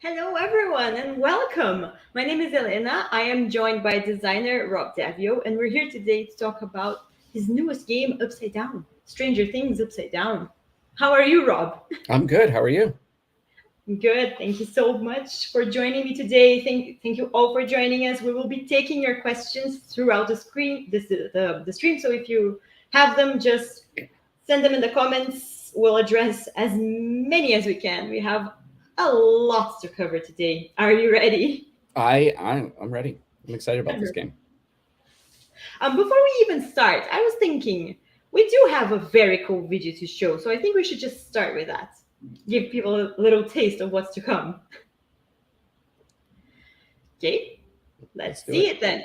Hello, everyone, and welcome. My name is Elena. I am joined by designer Rob Daviau, and we're here today to talk about his newest game, Upside Down Stranger Things Upside Down. How are you, Rob? I'm good. How are you? Good. Thank you so much for joining me today. Thank you all for joining us. We will be taking your questions throughout the stream. So if you have them, just send them in the comments. We'll address as many as we can. We have a lot to cover today. Are you ready? I'm ready. I'm excited about this game. Before we even start, I was thinking we do have a very cool video to show, so I think we should just start with that. Give people a little taste of what's to come. Okay, Let's let's do see it. it then.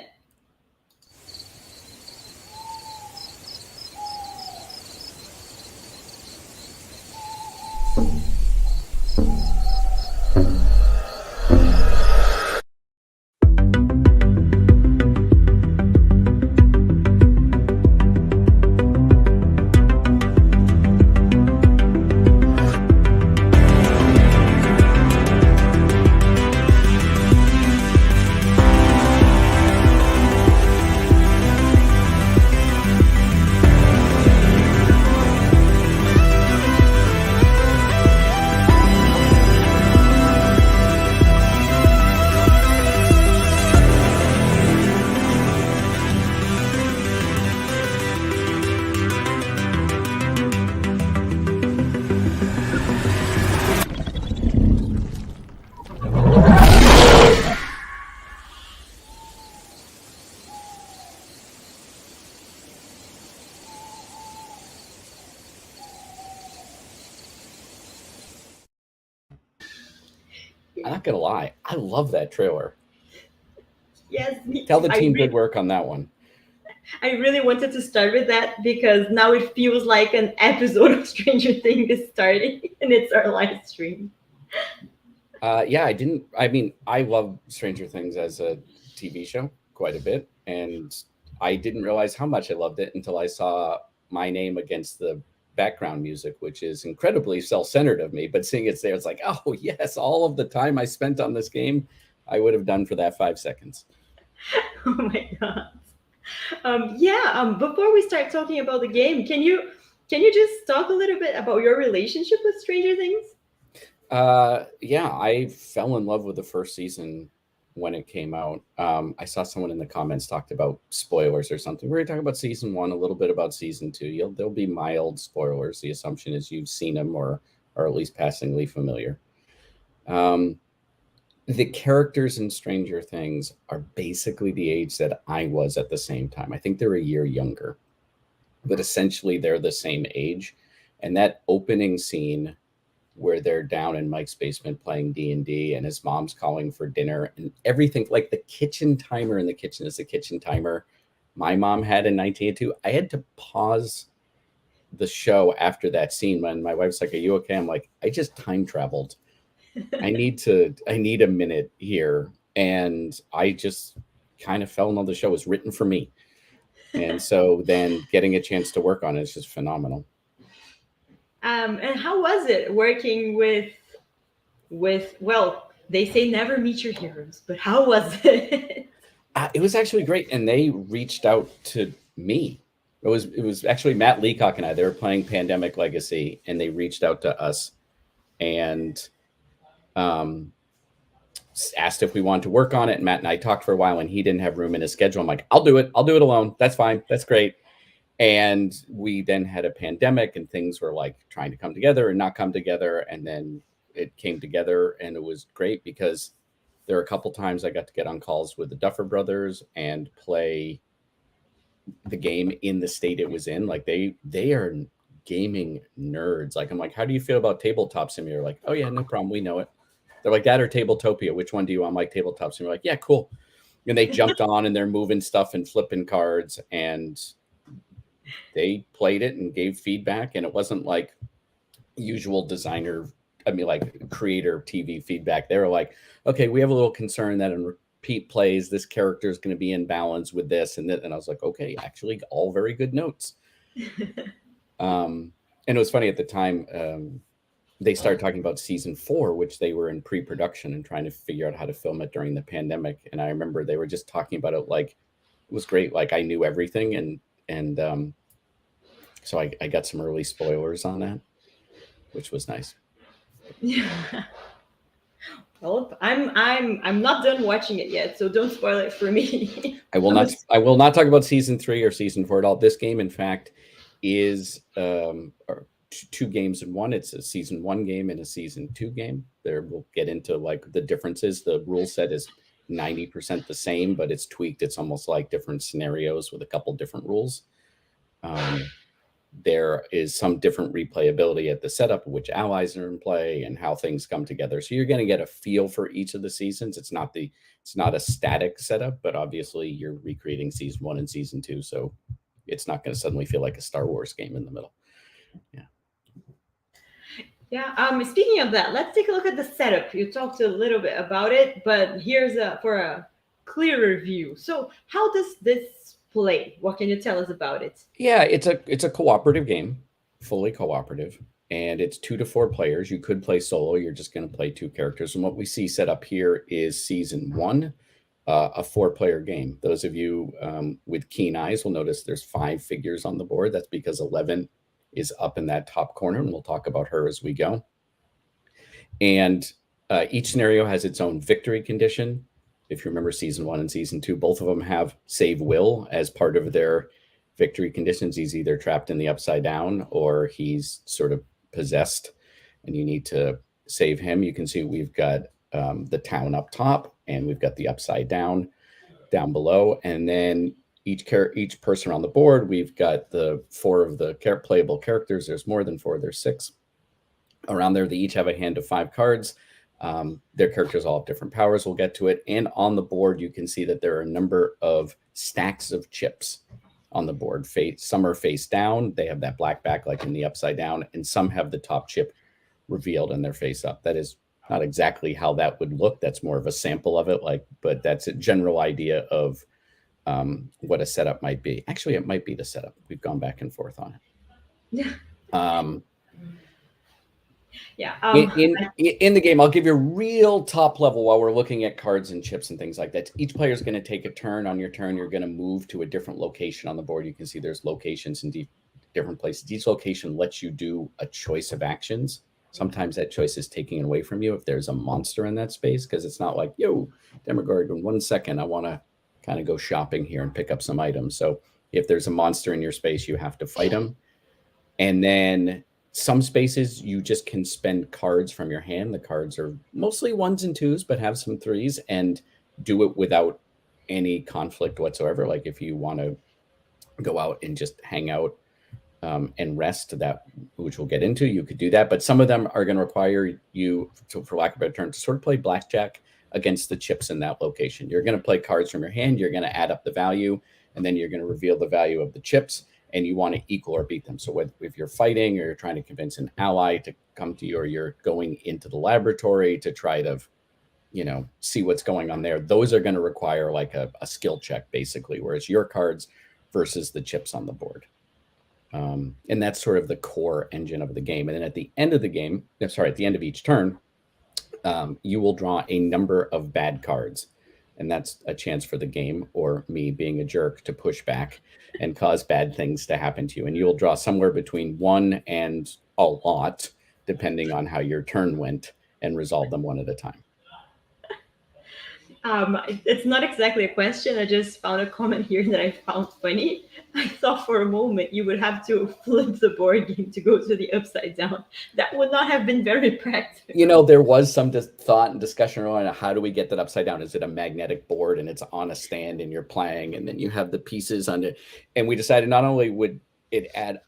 I'm not gonna lie. I love that trailer. Yes, me Tell too. the team good work on that one. I really wanted to start with that because now it feels like an episode of Stranger Things is starting and it's our live stream. Yeah, I didn't. I mean, I love Stranger Things as a TV show quite a bit, and I didn't realize how much I loved it until I saw my name against the background music, which is incredibly self-centered of me. But seeing it's there, it's like, oh yes, all of the time I spent on this game, I would have done for that 5 seconds. Oh my god. Yeah. Before we start talking about the game, can you just talk a little bit about your relationship with Stranger Things? Yeah, I fell in love with the first season when it came out. I saw someone in the comments talked about spoilers or something. We're going to talk about season one, a little bit about season two. There'll be mild spoilers. The assumption is you've seen them or at least passingly familiar. Um, the characters in Stranger Things are basically the age that I was at the same time. I think they're a year younger, but essentially they're the same age. And that opening scene where they're down in Mike's basement playing D&D and his mom's calling for dinner and everything, like the kitchen timer in the kitchen is the kitchen timer my mom had in 1982. I had to pause the show after that scene when my wife's like, "Are you okay?" I'm like, "I just time traveled. I need a minute here." And I just kind of fell in love. The show was written for me. And so then getting a chance to work on it is just phenomenal. And how was it working with well, they say never meet your heroes, but how was it? It was actually great, and they reached out to me. It was actually Matt Leacock and I. They were playing Pandemic Legacy, and they reached out to us and um, asked if we wanted to work on it. And Matt and I talked for a while, and he didn't have room in his schedule. I'm like, I'll do it. I'll do it alone. That's fine. That's great. And we then had a pandemic, and things were like trying to come together and not come together, and then it came together, and it was great because there are a couple times I got to get on calls with the Duffer Brothers and play the game in the state it was in. Like they are gaming nerds. Like I'm like, how do you feel about tabletop simulator? Like, oh yeah, no problem, we know it. They're like that or Tabletopia. Which one do you want? I'm like tabletop simulator. Like, yeah, cool. And they jumped on and they're moving stuff and flipping cards and they played it and gave feedback. And it wasn't like usual designer, I mean, like creator TV feedback. They were like, okay, we have a little concern that in repeat plays, this character is going to be in balance with this and that. And I was like, okay, actually, all very good notes. And it was funny at the time. they started talking about season 4, which they were in pre-production and trying to figure out how to film it during the pandemic. And I remember they were just talking about it like it was great. Like I knew everything, and so I got some early spoilers on that, which was nice. Yeah. Well, I'm not done watching it yet, so don't spoil it for me. I will I'm a, not. I will not talk about season 3 or season 4 at all. This game, in fact, is two games in one. It's a season 1 game and a season 2 game. There, we'll get into like the differences. The rule set is 90% the same, but it's tweaked. It's almost like different scenarios with a couple different rules. There is some different replayability at the setup, which allies are in play and how things come together. So you're going to get a feel for each of the seasons. It's not a static setup, but obviously you're recreating season 1 and season 2. So it's not going to suddenly feel like a Star Wars game in the middle. Yeah. Yeah. Speaking of that, let's take a look at the setup. You talked a little bit about it, but here's for a clearer view. So how does this play? What can you tell us about it? Yeah, it's a cooperative game, fully cooperative, and it's 2 to 4 players. You could play solo. You're just going to play 2 characters. And what we see set up here is season 1, a 4-player game. Those of you with keen eyes will notice there's 5 figures on the board. That's because 11 is up in that top corner, and we'll talk about her as we go. And each scenario has its own victory condition. If you remember season 1 and season 2, both of them have save Will as part of their victory conditions. He's either trapped in the upside down or he's sort of possessed and you need to save him. You can see we've got the town up top and we've got the upside down below. And then each person on the board, we've got the 4 of the playable characters. There's more than 4, there's 6 around there. They each have a hand of 5 cards. Their characters all have different powers. We'll get to it. And on the board, you can see that there are a number of stacks of chips on the board. Some are face down. They have that black back like in the upside down. And some have the top chip revealed and their face up. That is not exactly how that would look. That's more of a sample of it. But that's a general idea of what a setup might be. Actually, it might be the setup. We've gone back and forth on it. Yeah. In the game, I'll give you a real top level while we're looking at cards and chips and things like that. Each player is going to take a turn. On your turn, you're going to move to a different location on the board. You can see there's locations in different places. Each location lets you do a choice of actions. Sometimes that choice is taken away from you if there's a monster in that space, because it's not like, yo, Demogorgon, 1 second, I want to kind of go shopping here and pick up some items. So if there's a monster in your space, you have to fight him. And then some spaces you just can spend cards from your hand. The cards are mostly 1s and 2s, but have some 3s, and do it without any conflict whatsoever. Like if you want to go out and just hang out and rest, that which we'll get into, you could do that. But some of them are going to require you, for lack of a better term, to sort of play blackjack against the chips in that location. You're going to play cards from your hand. You're going to add up the value, and then you're going to reveal the value of the chips. And you want to equal or beat them. So if you're fighting or you're trying to convince an ally to come to you, or you're going into the laboratory to try to, see what's going on there, those are going to require like a skill check, basically, whereas your cards versus the chips on the board. And that's sort of the core engine of the game. And then at the end of the game, at the end of each turn, you will draw a number of bad cards. And that's a chance for the game, or me being a jerk, to push back and cause bad things to happen to you. And you'll draw somewhere between 1 and a lot, depending on how your turn went, and resolve them one at a time. It's not exactly a question. I just found a comment here that I found funny. I thought for a moment you would have to flip the board game to go to the upside down. That would not have been very practical. There was some thought and discussion around how do we get that upside down? Is it a magnetic board and it's on a stand and you're playing, and then you have the pieces on it? And we decided not only would it add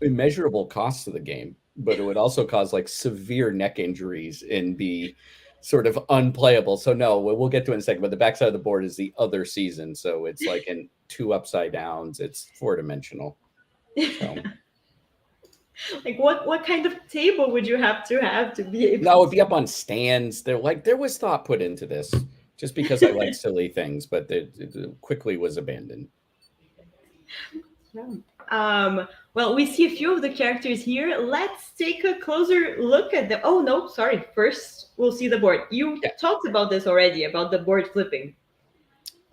immeasurable costs to the game, but it would also cause like severe neck injuries and be sort of unplayable. So no, we'll get to it in a second, but the backside of the board is the other season. So it's like in 2 upside downs, it's 4-dimensional. So. Like what kind of table would you have to be able No, it'd be up on stands. There was thought put into this just because I like silly things, but it quickly was abandoned. Yeah. Well, we see a few of the characters here. Let's take a closer look at them. Oh, no, sorry. First, we'll see the board. You Yeah. talked about this already, about the board flipping.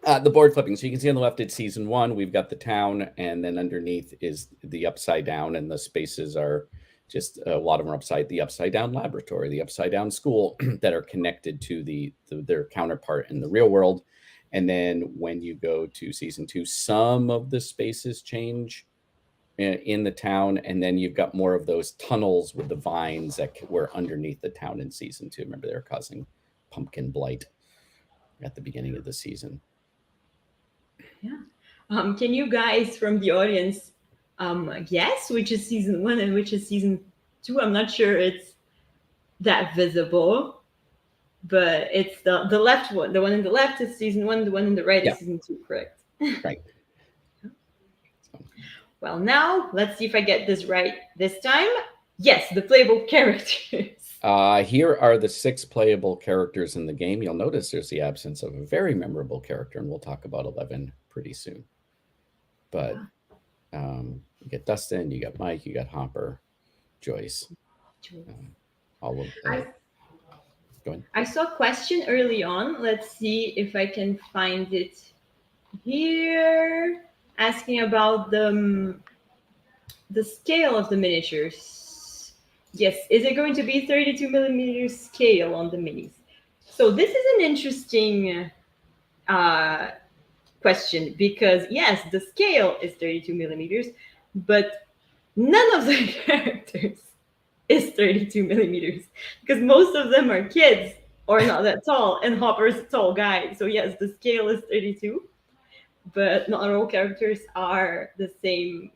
The board flipping. So you can see on the left, it's season 1. We've got the town, and then underneath is the upside down, and the spaces are just a lot of them are the upside down laboratory, the upside down school that are connected to their counterpart in the real world. And then when you go to season 2, some of the spaces change in the town, and then you've got more of those tunnels with the vines that were underneath the town in season 2. Remember, they were causing pumpkin blight at the beginning of the season. Yeah. Can you guys from the audience guess which is season 1 and which is season 2? I'm not sure it's that visible, but it's the left one. The one in the left is season 1. The one in the right is season 2, correct? Right. Well, now let's see if I get this right this time. Yes, the playable characters. Here are the 6 playable characters in the game. You'll notice there's the absence of a very memorable character, and we'll talk about 11 pretty soon. But you get Dustin, you got Mike, you got Hopper, Joyce. All of them. Go ahead. I saw a question early on. Let's see if I can find it here. Asking about the scale of the miniatures. Yes, is it going to be 32 millimeter scale on the minis? So this is an interesting question, because yes, the scale is 32 millimeters, but none of the characters is 32 millimeters, because most of them are kids or not that tall, and Hopper's a tall guy. So yes, the scale is 32, but not all characters are the same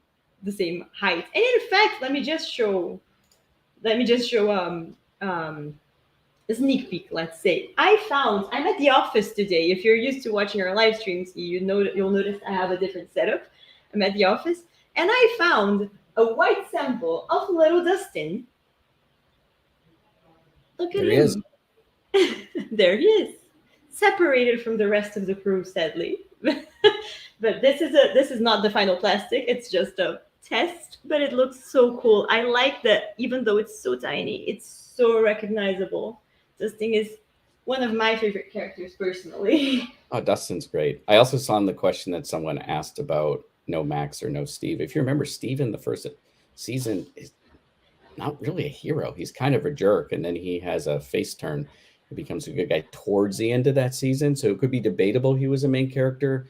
height. And in fact, let me just show a sneak peek. Let's say I'm at the office today. If you're used to watching our live streams, you'll notice I have a different setup. I'm at the office, and I found a white sample of little Dustin. Look at him. There he is, separated from the rest of the crew, sadly. But this is not the final plastic. It's just a test, but it looks so cool. I like that even though it's so tiny, it's so recognizable. Dustin is one of my favorite characters personally. Oh, Dustin's great. I also saw in the question that someone asked about no Max or no Steve. If you remember, Steve in the first season is not really a hero. He's kind of a jerk, and then he has a face turn. He becomes a good guy towards the end of that season. So it could be debatable he was a main character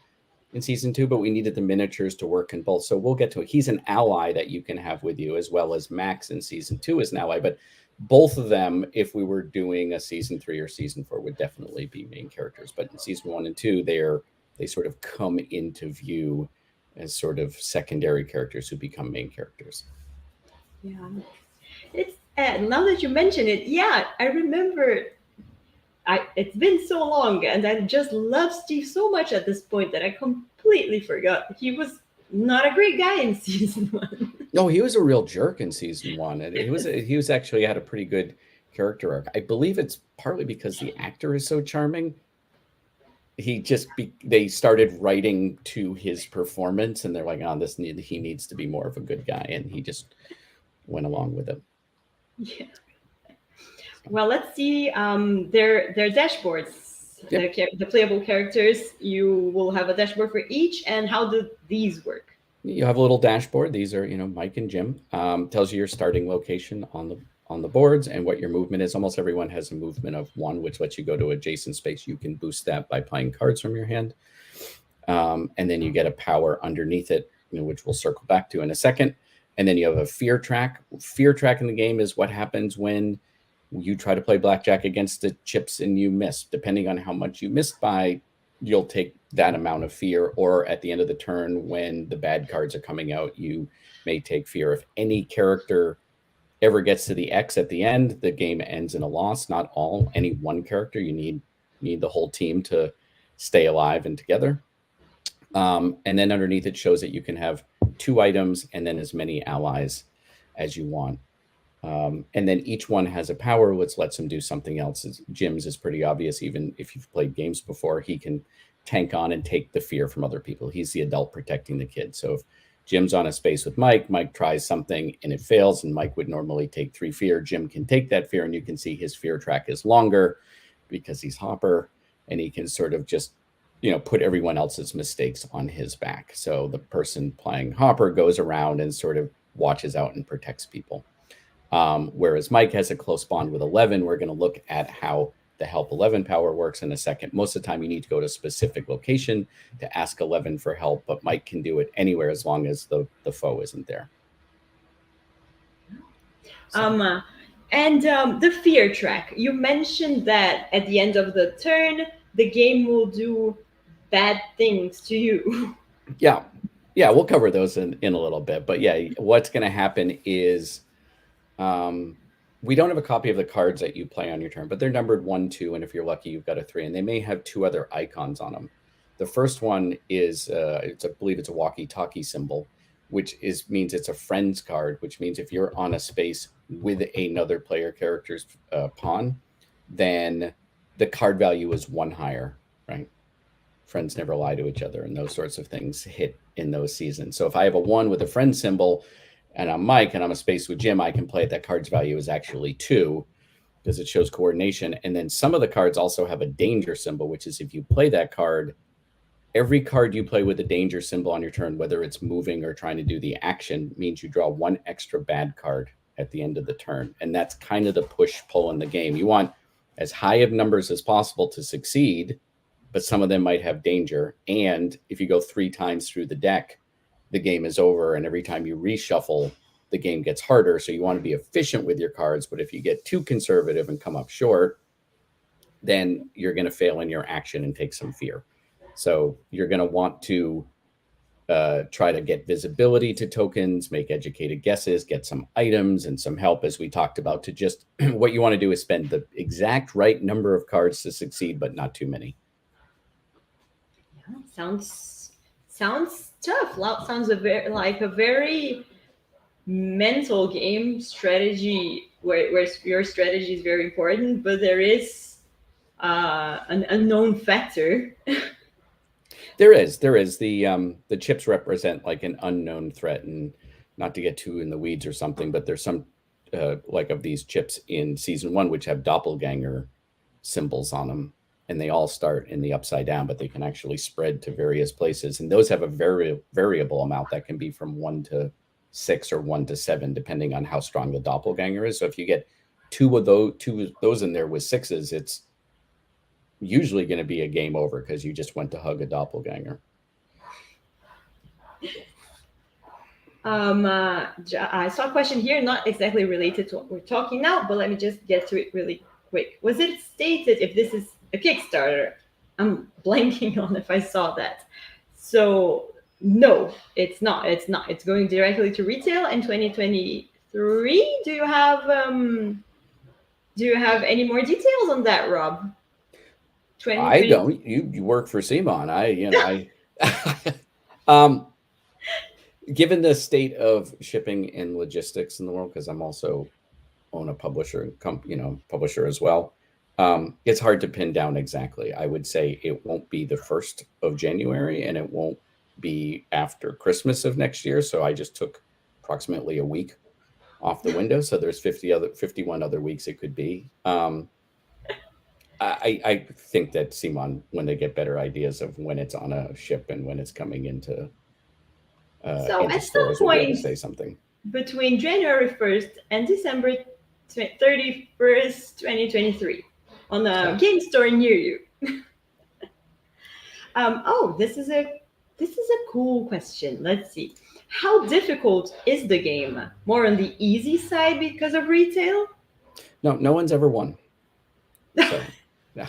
in season 2, but we needed the miniatures to work in both. So we'll get to it. He's an ally that you can have with you, as well as Max in season 2 is an ally. But both of them, if we were doing a season 3 or season 4, would definitely be main characters. But in season 1 and 2, they sort of come into view as sort of secondary characters who become main characters. Yeah, it's now that you mention it, yeah, I remember. It's been so long, and I just love Steve so much at this point that I completely forgot he was not a great guy in season 1. No, he was a real jerk in season 1. And he was actually had a pretty good character arc. I believe it's partly because the actor is so charming. They started writing to his performance, and they're like, "Oh, he needs to be more of a good guy," and he just went along with it. Yeah. Well, let's see their dashboards. Yep. The playable characters. You will have a dashboard for each, and how do these work? You have a little dashboard. These are, Mike and Jim. Tells you your starting location on the boards and what your movement is. Almost everyone has a movement of 1, which lets you go to adjacent space. You can boost that by playing cards from your hand. And then you get a power underneath it, which we'll circle back to in a second. And then you have a fear track. Fear track in the game is what happens when you try to play blackjack against the chips and you miss. Depending on how much you missed by, you'll take that amount of fear. Or at the end of the turn, when the bad cards are coming out, you may take fear. If any character ever gets to the X at the end, the game ends in a loss. Not any one character. You need the whole team to stay alive and together. And then underneath it shows that you can have 2 items and then as many allies as you want. And then each one has a power which lets him do something else. Jim's is pretty obvious. Even if you've played games before, he can tank on and take the fear from other people. He's the adult protecting the kid. So if Jim's on a space with Mike. Mike tries something and it fails, and Mike would normally take 3 fear. Jim can take that fear, and you can see his fear track is longer because he's Hopper, and he can sort of just, put everyone else's mistakes on his back. So the person playing Hopper goes around and sort of watches out and protects people. Whereas Mike has a close bond with 11. We're going to look at how the help 11 power works in a second. Most of the time you need to go to a specific location to ask 11 for help, but Mike can do it anywhere as long as the foe isn't there. So. The fear track, you mentioned that at the end of the turn, the game will do bad things to you. Yeah, we'll cover those in a little bit. But yeah, what's going to happen is we don't have a copy of the cards that you play on your turn, but they're numbered 1, 2, and if you're lucky, you've got a 3, and they may have 2 other icons on them. The first one is, I believe it's a walkie-talkie symbol, which means it's a friend's card, which means if you're on a space with another player character's pawn, then the card value is 1 higher, right? Friends never lie to each other, and those sorts of things hit in those seasons. So if I have a 1 with a friend symbol, and I'm Mike, and I'm a space with Jim, I can play it. That card's value is actually 2 because it shows coordination. And then some of the cards also have a danger symbol, which is if you play that card, every card you play with a danger symbol on your turn, whether it's moving or trying to do the action, means you draw 1 extra bad card at the end of the turn. And that's kind of the push-pull in the game. You want as high of numbers as possible to succeed, but some of them might have danger. And if you go 3 times through the deck, the game is over, and every time you reshuffle, the game gets harder. So you want to be efficient with your cards, but if you get too conservative and come up short, then you're going to fail in your action and take some fear. So you're going to want to try to get visibility to tokens, make educated guesses, get some items and some help, as we talked about, to just what you want to do is spend the exact right number of cards to succeed, but not too many. Yeah, sounds tough. Sounds like a very mental game strategy where your strategy is very important, but there is an unknown factor. There is the chips represent like an unknown threat, and not to get too in the weeds or something, but there's some like of these chips in season 1 which have doppelganger symbols on them, and they all start in the upside down, but they can actually spread to various places, and those have a very variable amount that can be from 1 to 6 or 1 to 7 depending on how strong the doppelganger is. So if you get 2 of those in there with 6s, it's usually going to be a game over because you just went to hug a doppelganger. I saw a question here, not exactly related to what we're talking now, but let me just get to it really quick. Was it stated if this is a Kickstarter? I'm blanking on if I saw that. So no, it's not. It's going directly to retail in 2023. Do you have any more details on that, Rob? I don't. You work for Simon. Given the state of shipping and logistics in the world, because I'm also own a publisher as well, it's hard to pin down exactly. I would say it won't be the 1st of January, and it won't be after Christmas of next year. So I just took approximately a week off the window. So there's 51 other weeks it could be. I think that Simon, when they get better ideas of when it's on a ship and when it's coming into stores, will be able to say something. Between January 1st and December 31st, 2023, on a game store near you. This is a cool question. Let's see. How difficult is the game? More on the easy side because of retail? No one's ever won. So, no.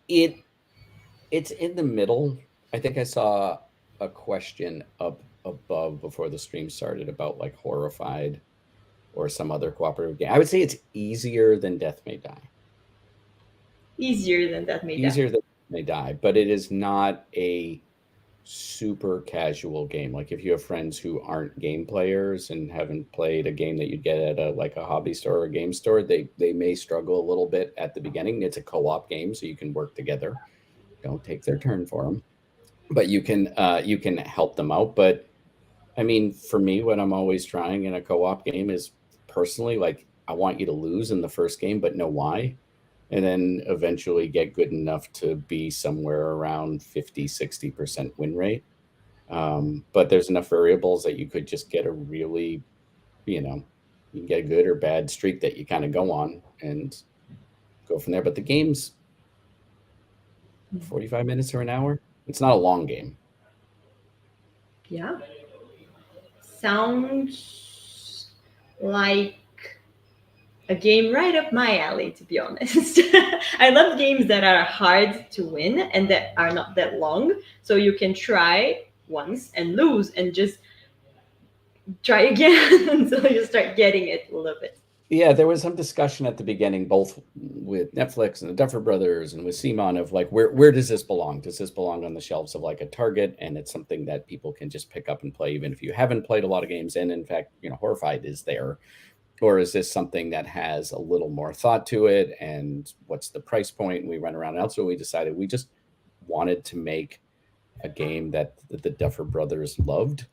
It's in the middle. I think I saw a question up above before the stream started about like Horrified or some other cooperative game. I would say it's easier than Death May Die. Easier than Death May Die. Easier than Death May Die, but it is not a super casual game. Like if you have friends who aren't game players and haven't played a game that you'd get at a hobby store or a game store, they may struggle a little bit at the beginning. It's a co-op game, so you can work together. Don't take their turn for them, but you can help them out. But I mean, for me, what I'm always trying in a co-op game is personally like I want you to lose in the first game, but know why. And then eventually get good enough to be somewhere around 50, 60% win rate. But there's enough variables that you could just get a really, you know, you can get a good or bad streak that you kind of go on and go from there. But the game's 45 minutes or an hour. It's not a long game. Yeah. Sounds like a game right up my alley, to be honest. I love games that are hard to win and that are not that long. So you can try once and lose and just try again until you start getting it a little bit. Yeah, there was some discussion at the beginning, both with Netflix and the Duffer Brothers and with Simon of like, where does this belong? Does this belong on the shelves of like a Target? And it's something that people can just pick up and play, even if you haven't played a lot of games. And in fact, Horrified is there. Or is this something that has a little more thought to it? And what's the price point? And we run around. And also, we decided we just wanted to make a game that the Duffer Brothers loved.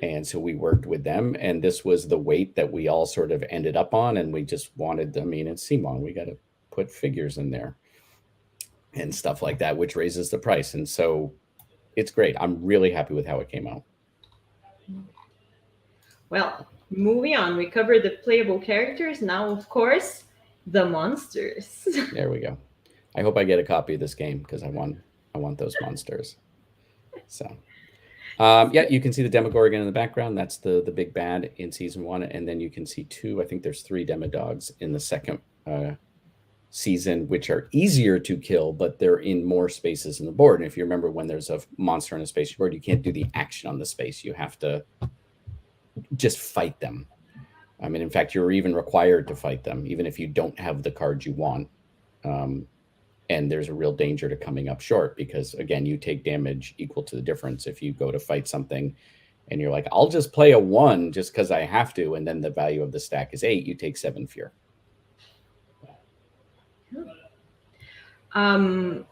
And so we worked with them, and this was the weight that we all sort of ended up on. And we just wanted, I mean, it's Simon, we got to put figures in there and stuff like that, which raises the price. And so it's great. I'm really happy with how it came out. Well, moving on, we covered the playable characters. Now, of course, the monsters. There we go. I hope I get a copy of this game because I want those monsters. So yeah, you can see the Demogorgon in the background. That's the big bad in season 1, and then you can see 2. I think there's 3 Demodogs in the second season, which are easier to kill, but they're in more spaces in the board. And if you remember, when there's a monster on a space board, you can't do the action on the space. You have to just fight them. I mean, in fact, you're even required to fight them, even if you don't have the card you want. And there's a real danger to coming up short because, again, you take damage equal to the difference if you go to fight something and you're like, I'll just play a 1 just because I have to, and then the value of the stack is 8, you take 7 fear. I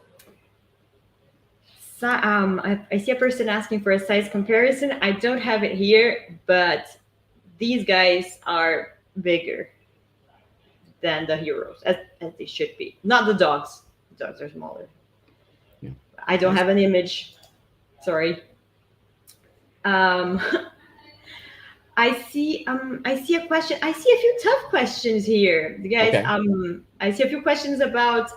see a person asking for a size comparison. I don't have it here, but these guys are bigger than the heroes, as they should be. Not the dogs. The dogs are smaller. Yeah. I don't have an image. Sorry. I see a question. I see a few tough questions here. You guys, Okay. I see a few questions about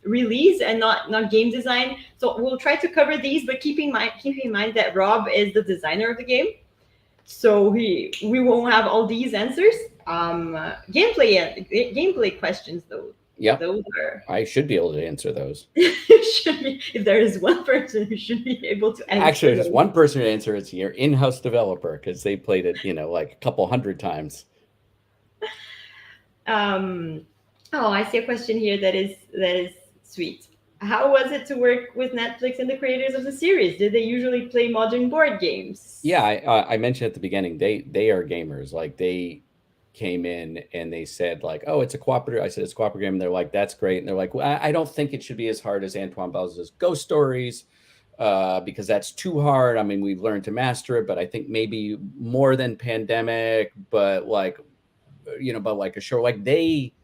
release and not game design. So we'll try to cover these, but keep in mind that Rob is the designer of the game. So we won't have all these answers. Gameplay questions though. Yeah. Those are I should be able to answer those. should be, if there is one person who should be able to answer. Actually, there's those. one person who answers. It's your in-house developer because they played it, like a couple hundred times. Oh, I see a question here that is sweet. How was it to work with Netflix and the creators of the series? Did they usually play modern board games? Yeah, I mentioned at the beginning they are gamers. Like they came in and they said like, oh, it's a cooperative. I said it's a cooperative game. And they're like, that's great. And they're like, well, I don't think it should be as hard as Antoine Bowles' Ghost Stories because that's too hard. I mean, we've learned to master it, but I think maybe more than Pandemic. But like, but like a show like they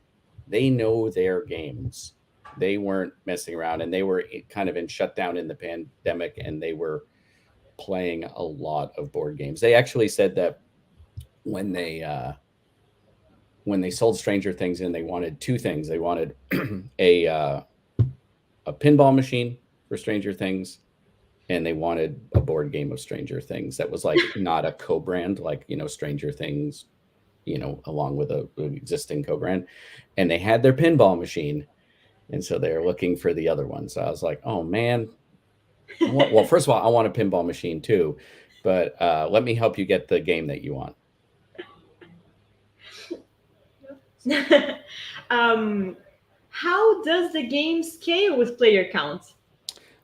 know their games. They weren't messing around, and they were kind of in shutdown in the pandemic, and they were playing a lot of board games. They actually said that when they sold Stranger Things in, they wanted 2 things. They wanted a pinball machine for Stranger Things, and they wanted a board game of Stranger Things that was like not a co-brand, like Stranger Things, along with an existing co-brand. And they had their pinball machine, and so they're looking for the other one. So I was like, oh man. Well, first of all, I want a pinball machine too, but let me help you get the game that you want. How does the game scale with player count?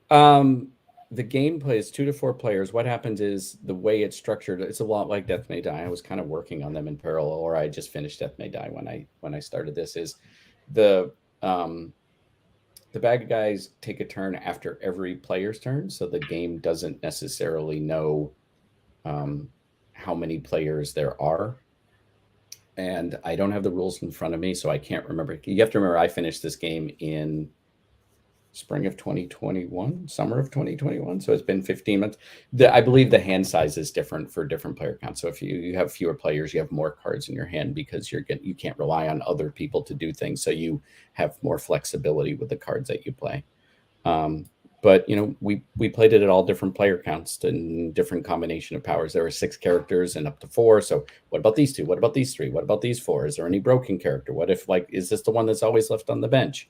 The game plays 2 to 4 players. What happens is the way it's structured, it's a lot like Death May Die. I was kind of working on them in parallel, or I just finished Death May Die when I started this. Is the bad guys take a turn after every player's turn, so the game doesn't necessarily know how many players there are. And I don't have the rules in front of me, so I can't remember. You have to remember, I finished this game in spring of 2021, summer of 2021. So it's been 15 months. I believe the hand size is different for different player counts. So if you have fewer players, you have more cards in your hand because you can't rely on other people to do things. So you have more flexibility with the cards that you play. But we played it at all different player counts and different combination of powers. There were 6 characters and up to 4. So what about these 2? What about these 3? What about these 4? Is there any broken character? What if, like, is this the one that's always left on the bench?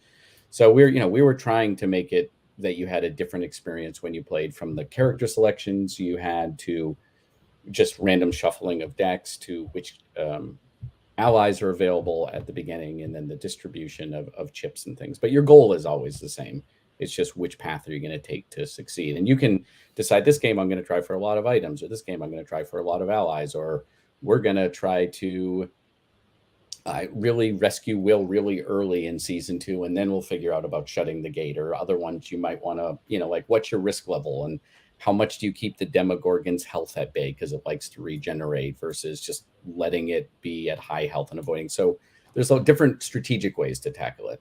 So we were trying to make it that you had a different experience when you played, from the character selections you had to just random shuffling of decks to which allies are available at the beginning, and then the distribution of chips and things. But your goal is always the same. It's just which path are you going to take to succeed. And you can decide, this game I'm going to try for a lot of items, or this game I'm going to try for a lot of allies, or we're going to try to really rescue Will really early in season 2, and then we'll figure out about shutting the gate, or other ones you might want to, like, what's your risk level and how much do you keep the Demogorgon's health at bay because it likes to regenerate, versus just letting it be at high health and avoiding. So there's different strategic ways to tackle it.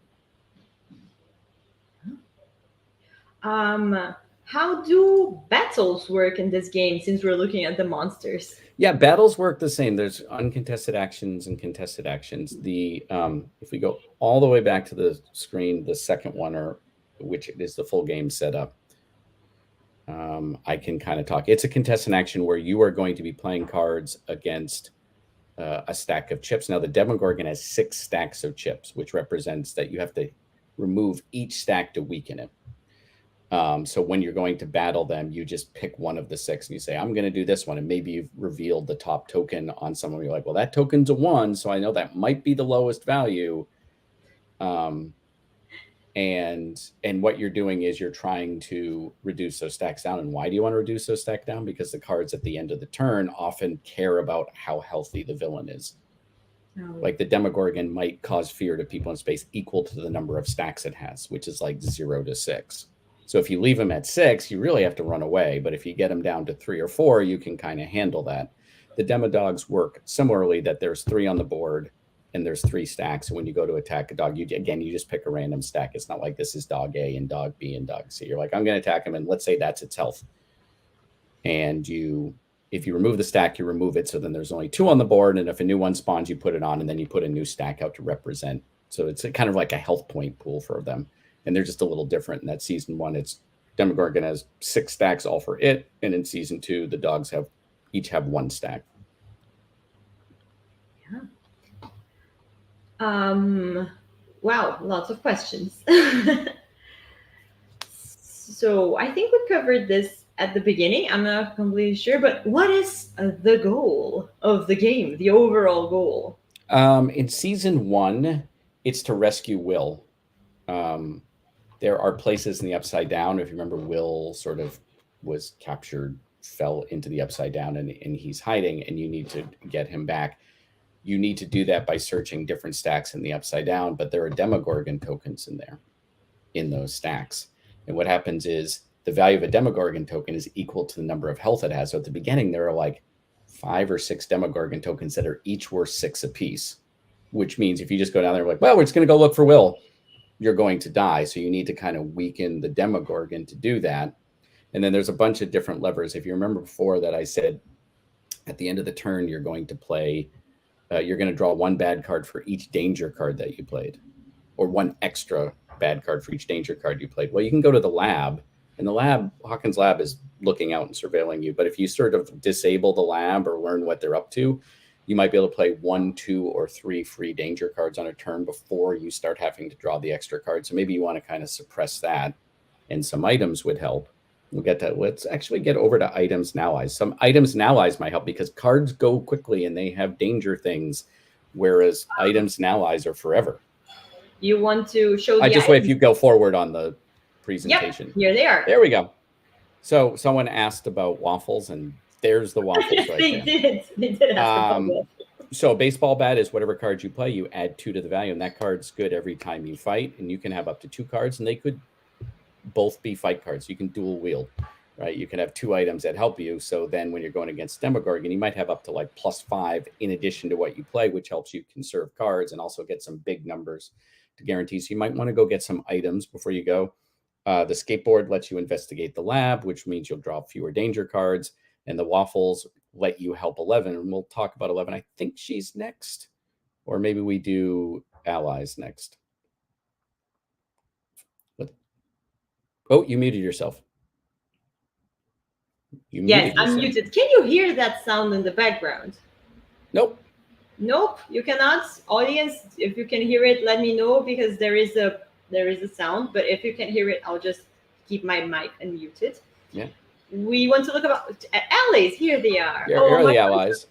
How do battles work in this game, since we're looking at the monsters? Yeah, battles work the same. There's uncontested actions and contested actions. If we go all the way back to the screen, the second one, which is the full game setup, I can kind of talk. It's a contested action where you are going to be playing cards against a stack of chips. Now, the Demogorgon has 6 stacks of chips, which represents that you have to remove each stack to weaken it. So when you're going to battle them, you just pick one of the 6 and you say, I'm going to do this one. And maybe you've revealed the top token on someone. You're like, well, that token's a 1. So I know that might be the lowest value. And what you're doing is you're trying to reduce those stacks down. And why do you want to reduce those stacks down? Because the cards at the end of the turn often care about how healthy the villain is. Oh. Like the Demogorgon might cause fear to people in space equal to the number of stacks it has, which is like 0 to 6. So if you leave them at 6, you really have to run away. But if you get them down to 3 or 4, you can kind of handle that. The Demodogs work similarly, that there's 3 on the board and there's 3 stacks. And when you go to attack a dog, you just pick a random stack. It's not like this is dog A and dog B and dog C. You're like, I'm going to attack him, and let's say that's its health. And if you remove the stack, you remove it. So then there's only 2 on the board. And if a new one spawns, you put it on, and then you put a new stack out to represent. So it's kind of like a health point pool for them. And they're just a little different. In that season 1, it's Demogorgon has 6 stacks all for it. And in season 2, the dogs each have 1 stack. Yeah. Wow, lots of questions. So I think we covered this at the beginning. I'm not completely sure, but what is the goal of the game, the overall goal? In season 1, it's to rescue Will. There are places in the Upside Down. If you remember, Will sort of was captured, fell into the Upside Down, and he's hiding, and you need to get him back. You need to do that by searching different stacks in the Upside Down, but there are Demogorgon tokens in those stacks. And what happens is the value of a Demogorgon token is equal to the number of health it has. So at the beginning, there are like 5 or 6 Demogorgon tokens that are each worth 6 apiece, which means if you just go down there like, well, we're just going to go look for Will, you're going to die. So you need to kind of weaken the Demogorgon to do that. And then there's a bunch of different levers. If you remember before that I said at the end of the turn, you're going to play, you're going to draw 1 bad card for each danger card that you played, or 1 extra bad card for each danger card you played. Well, you can go to the lab, and the lab, Hawkins lab, is looking out and surveilling you. But if you sort of disable the lab or learn what they're up to, you might be able to play 1, 2, or 3 free danger cards on a turn before you start having to draw the extra card. So maybe you want to kind of suppress that, and some items would help. We'll get to, let's actually get over to items and allies. Some items and allies might help because cards go quickly and they have danger things, whereas items and allies are forever. You want to show the I just wait if you go forward on the presentation. Yep, here they are. There we go. So someone asked about waffles, and there's the waffles right they there. They did ask about that. So a baseball bat is whatever card you play, you add 2 to the value, and that card's good every time you fight. And you can have up to 2 cards, and they could both be fight cards. You can dual wield. right? You can have 2 items that help you. So then when you're going against Demogorgon, you might have up to like +5 in addition to what you play, which helps you conserve cards and also get some big numbers to guarantee. So you might want to go get some items before you go. The skateboard lets you investigate the lab, which means you'll draw fewer danger cards. And the waffles let you help 11. And we'll talk about 11. I think she's next. Or maybe we do allies next. Oh, you muted yourself. Yes, I'm muted. Can you hear that sound in the background? Nope. Nope, you cannot. Audience, if you can hear it, let me know, because there is a sound. But if you can hear it, I'll just keep my mic unmuted. Yeah. We want to look about allies. Here they are. Here are the allies.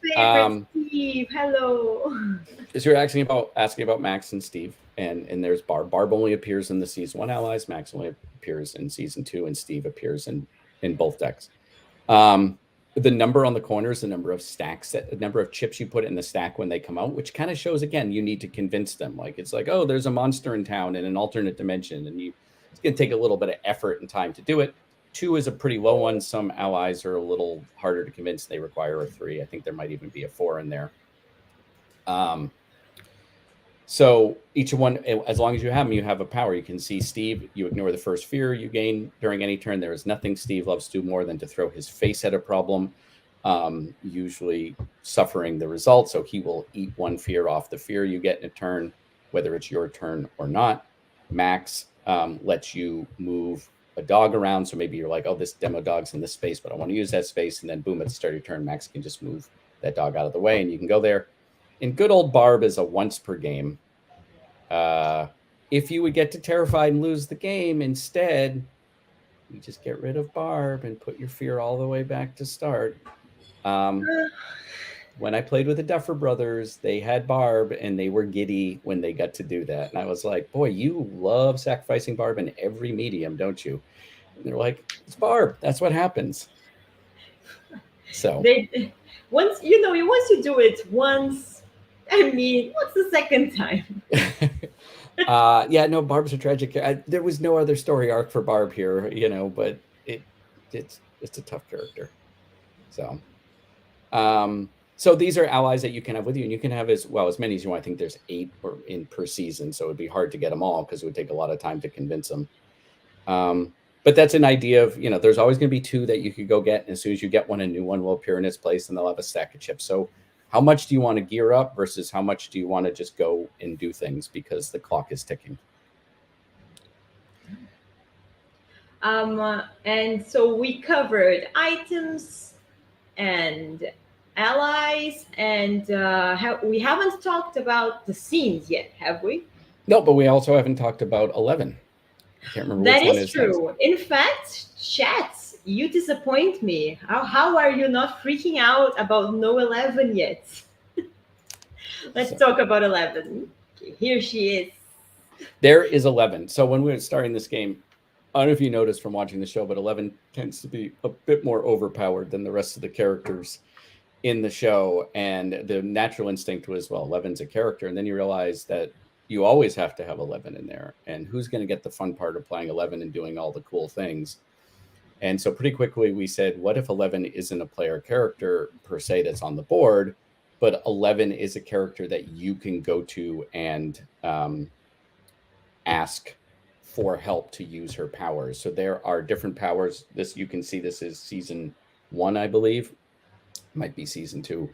Steve, hello. So you're asking about Max and Steve, and there's Barb. Barb only appears in the season 1 allies. Max only appears in season 2, and Steve appears in both decks. The number on the corner is the number of stacks, the number of chips you put in the stack when they come out, which kind of shows, again, you need to convince them. Like, it's like, oh, there's a monster in town in an alternate dimension, and it's going to take a little bit of effort and time to do it. 2 is a pretty low one. Some allies are a little harder to convince. They require a 3. I think there might even be a 4 in there. So each one, as long as you have them, you have a power. You can see Steve, you ignore the first fear you gain during any turn. There is nothing Steve loves to do more than to throw his face at a problem, usually suffering the result. So he will eat 1 fear off the fear you get in a turn, whether it's your turn or not. Max lets you move a dog around. So maybe you're like, oh, this demo dog's in this space, but I want to use that space. And then boom, at the start of your turn, Max can just move that dog out of the way and you can go there. And good old Barb is a once per game. If you would get to terrified and lose the game, instead, you just get rid of Barb and put your fear all the way back to start. When I played with the Duffer Brothers, they had Barb and they were giddy when they got to do that. And I was like, boy, you love sacrificing Barb in every medium, don't you? And they're like, it's Barb. That's what happens. So once you do it once, I mean, what's the second time? Yeah, no, Barb's a tragic. There was no other story arc for Barb here, but it's a tough character. So these are allies that you can have with you, and you can have as many as you want. I think there's 8 per season, so it'd be hard to get them all because it would take a lot of time to convince them. But that's an idea of, there's always going to be 2 that you could go get, and as soon as you get one, a new one will appear in its place, and they'll have a stack of chips. So how much do you want to gear up versus how much do you want to just go and do things because the clock is ticking? And so we covered items and allies, and we haven't talked about the scenes yet, have we? No, but we also haven't talked about 11. I can't remember which one is true. Next. In fact, chat, you disappoint me. How are you not freaking out about no 11 yet? Let's talk about 11. Here she is. There is 11. So when we were starting this game, I don't know if you noticed from watching the show, but 11 tends to be a bit more overpowered than the rest of the characters in the show. And the natural instinct was, well, 11's a character. And then you realize that you always have to have 11 in there. And who's going to get the fun part of playing 11 and doing all the cool things? And so pretty quickly we said, what if 11 isn't a player character per se that's on the board, but 11 is a character that you can go to and ask for help to use her powers. So there are different powers. You can see this is season 1, I believe. Might be season 2,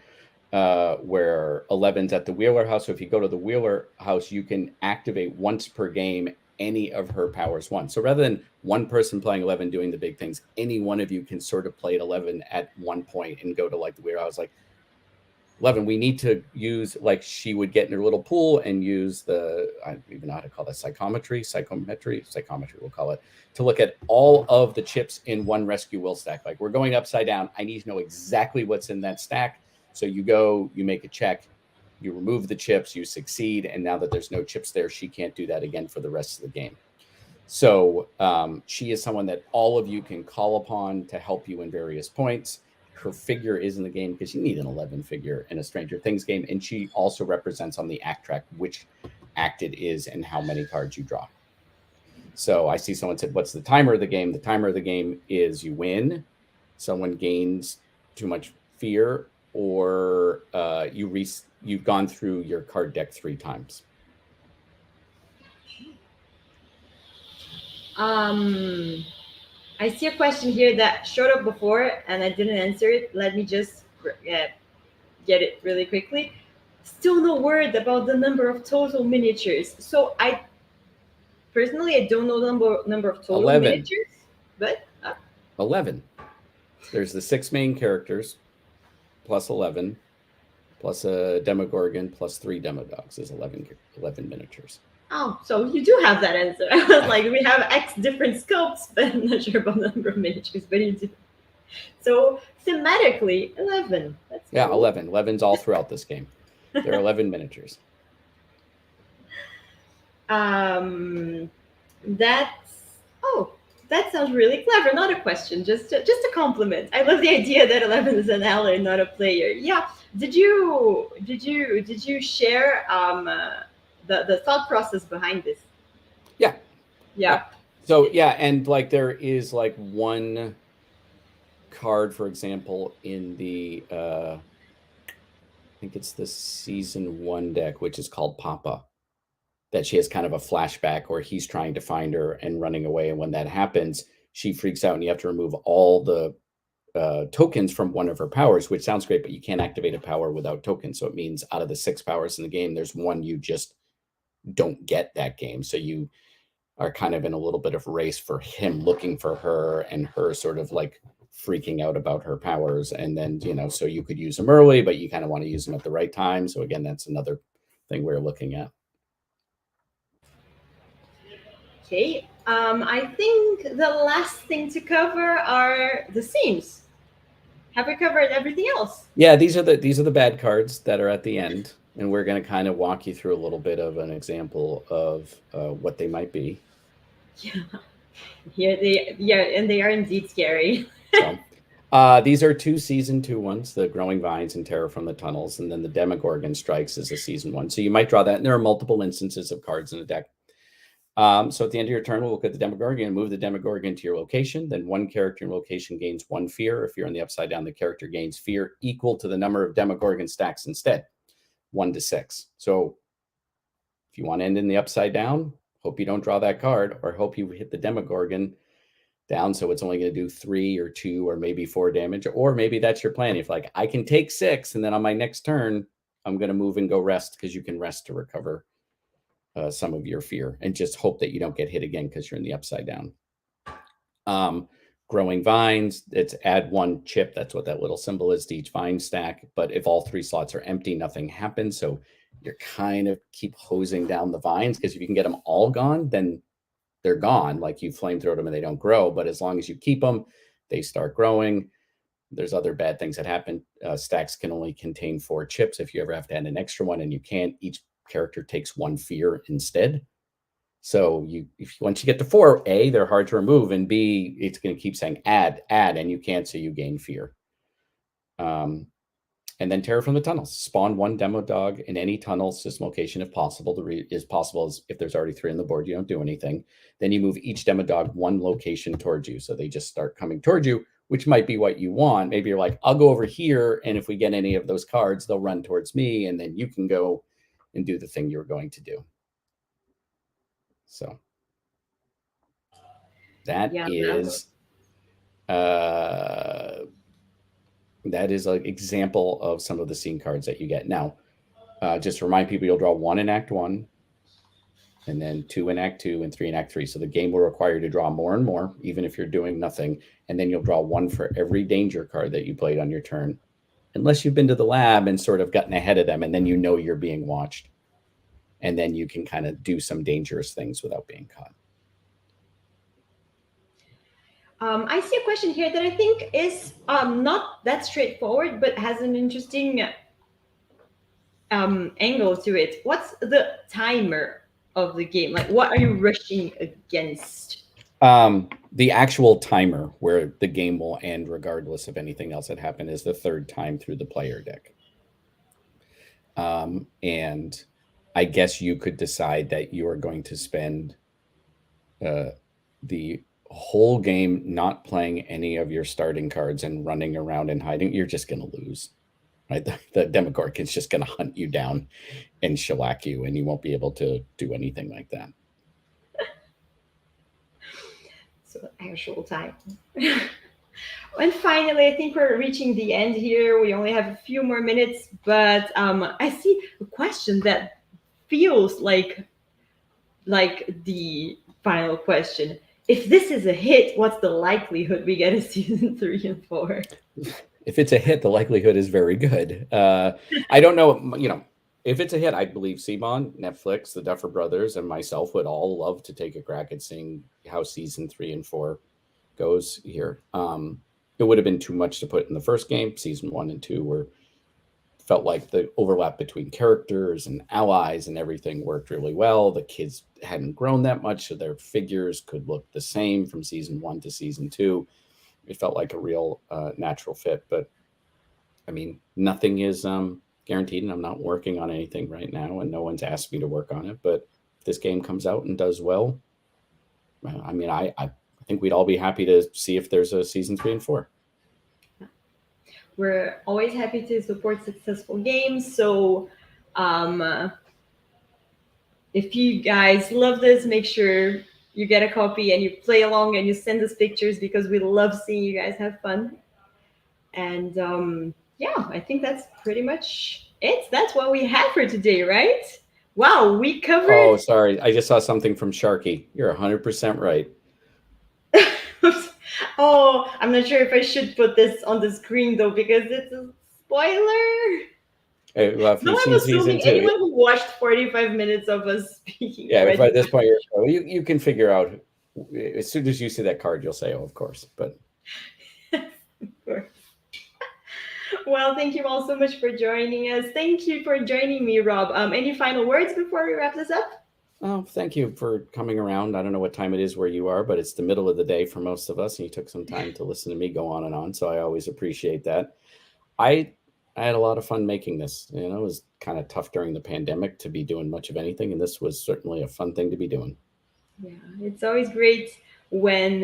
where 11's at the Wheeler house. So if you go to the Wheeler house, you can activate once per game any of her powers once. So rather than one person playing 11 doing the big things, any one of you can sort of play at 11 at one point and go to like the Wheeler house, like, 11, we need to use, like she would get in her little pool and use I don't even know how to call that, psychometry, we'll call it, to look at all of the chips in one rescue will stack. Like, we're going upside down. I need to know exactly what's in that stack. So you go, you make a check, you remove the chips, you succeed. And now that there's no chips there, she can't do that again for the rest of the game. So she is someone that all of you can call upon to help you in various points. Her figure is in the game because you need an 11 figure in a Stranger Things game. And she also represents on the act track which act it is and how many cards you draw. So I see someone said, "What's the timer of the game?" The timer of the game is you win, someone gains too much fear, or you've gone through your card deck 3 times. I see a question here that showed up before and I didn't answer it. Let me just get it really quickly. Still no word about the number of total miniatures. So I personally I don't know the number of total 11. miniatures, but 11. There's the 6 main characters plus 11 plus a Demogorgon plus 3 Demodogs is 11 miniatures. oh, so you do have that answer. I was like, we have X different scopes, but I'm not sure about the number of miniatures, but you do. So thematically, 11. That's Yeah, cool. 11. 11's all throughout this game. There are 11 miniatures. That sounds really clever. Not a question, just a compliment. I love the idea that 11 is an ally, not a player. Yeah. Did you share the thought process behind this? Yeah. So yeah, and like there is like one card, for example, in the I think it's the season 1 deck, which is called Papa, that she has kind of a flashback where he's trying to find her and running away, and when that happens, she freaks out, and you have to remove all the tokens from one of her powers, which sounds great, but you can't activate a power without tokens. So it means out of the 6 powers in the game, there's one you just don't get that game. So you are kind of in a little bit of race for him looking for her, and her sort of like freaking out about her powers. And then, so you could use them early, but you kind of want to use them at the right time. So again, that's another thing we're looking at. Okay. I think the last thing to cover are the scenes. Have we covered everything else? Yeah, these are the bad cards that are at the end, and we're going to kind of walk you through a little bit of an example of what they might be. Yeah, and they are indeed scary. So, these are 2 season 2 ones: the Growing Vines and Terror from the Tunnels, and then the Demogorgon Strikes is a season 1. So you might draw that, and there are multiple instances of cards in the deck. So at the end of your turn, we'll look at the Demogorgon and move the Demogorgon to your location. Then one character in location gains 1 fear. If you're in the upside down, the character gains fear equal to the number of Demogorgon stacks instead, 1 to 6. So if you want to end in the upside down, hope you don't draw that card, or hope you hit the Demogorgon down so it's only going to do 3 or 2 or maybe 4 damage. Or maybe that's your plan. If like, I can take 6, and then on my next turn, I'm going to move and go rest, because you can rest to recover some of your fear, and just hope that you don't get hit again because you're in the upside down. Growing Vines, it's add 1 chip. That's what that little symbol is to each vine stack. But if all 3 slots are empty, nothing happens. So you're kind of keep hosing down the vines, because if you can get them all gone, then they're gone. Like you flamethrow them and they don't grow. But as long as you keep them, they start growing. There's other bad things that happen. Stacks can only contain 4 chips. If you ever have to add an extra one and you can't, each character takes 1 fear instead. So once you get to 4, A, they're hard to remove, and B, it's going to keep saying add, and you can't, so you gain fear. And then Terror from the Tunnels. Spawn 1 demo dog in any tunnel system location if possible. If there's already 3 on the board, you don't do anything. Then you move each demo dog 1 location towards you, so they just start coming towards you, which might be what you want. Maybe you're like, I'll go over here, and if we get any of those cards, they'll run towards me, and then you can go and do the thing you were going to do. So that is an example of some of the scene cards that you get. Now, just to remind people, you'll draw 1 in Act 1, and then 2 in Act 2, and 3 in Act 3. So the game will require you to draw more and more, even if you're doing nothing. And then you'll draw 1 for every danger card that you played on your turn, unless you've been to the lab and sort of gotten ahead of them, and then you know you're being watched. And then you can kind of do some dangerous things without being caught. I see a question here that I think is not that straightforward, but has an interesting angle to it. What's the timer of the game? Like, what are you rushing against? The actual timer where the game will end regardless of anything else that happened is the 3rd time through the player deck. And I guess you could decide that you are going to spend the whole game not playing any of your starting cards and running around and hiding, you're just going to lose. Right? The Demogorgon is just going to hunt you down and shellac you, and you won't be able to do anything like that. So actual time. And finally, I think we're reaching the end here. We only have a few more minutes, but I see a question that feels like the final question. If this is a hit, what's the likelihood we get a season 3 and 4? If it's a hit, the likelihood is very good. I don't know, if it's a hit, I believe Simon, Netflix, the Duffer Brothers, and myself would all love to take a crack at seeing how season 3 and 4 goes here. It would have been too much to put in the first game. Season 1 and 2 felt like the overlap between characters and allies and everything worked really well. The kids hadn't grown that much, so their figures could look the same from season 1 to season 2. It felt like a real natural fit. But I mean, nothing is guaranteed, and I'm not working on anything right now, and no one's asked me to work on it. But if this game comes out and does well, I mean, I think we'd all be happy to see if there's a season 3 and 4. We're always happy to support successful games. So if you guys love this, make sure you get a copy and you play along and you send us pictures, because we love seeing you guys have fun. And yeah, I think that's pretty much it. That's what we have for today, right? Wow, we covered. Oh, sorry. I just saw something from Sharky. You're 100% right. Oh, I'm not sure if I should put this on the screen though, because it's a spoiler. Hey, well, if No, I'm assuming anyone who watched 45 minutes of us speaking. Yeah, if at this point you can figure out, as soon as you see that card, you'll say, "Oh, of course." But of course. Well, thank you all so much for joining us. Thank you for joining me, Rob. Any final words before we wrap this up? Oh, thank you for coming around. I don't know what time it is where you are, but it's the middle of the day for most of us, and you took some time to listen to me go on and on. So I always appreciate that. I had a lot of fun making this. It was kind of tough during the pandemic to be doing much of anything, and this was certainly a fun thing to be doing. Yeah, it's always great when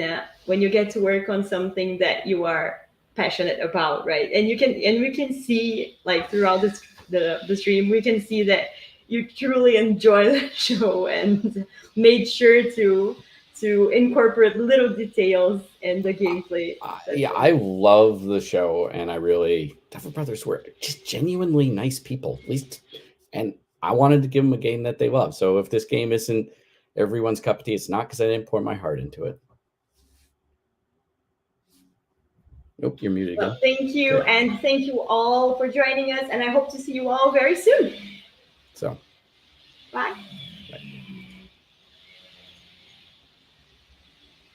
you get to work on something that you are passionate about, right? And we can see, like, throughout the stream, we can see that you truly enjoy the show and made sure to incorporate little details in the gameplay. Yeah, I love the show, and Duffer Brothers were just genuinely nice people, at least, and I wanted to give them a game that they love. So if this game isn't everyone's cup of tea, it's not because I didn't pour my heart into it. Nope, you're muted again. Well, thank you, and thank you all for joining us, and I hope to see you all very soon. So, bye.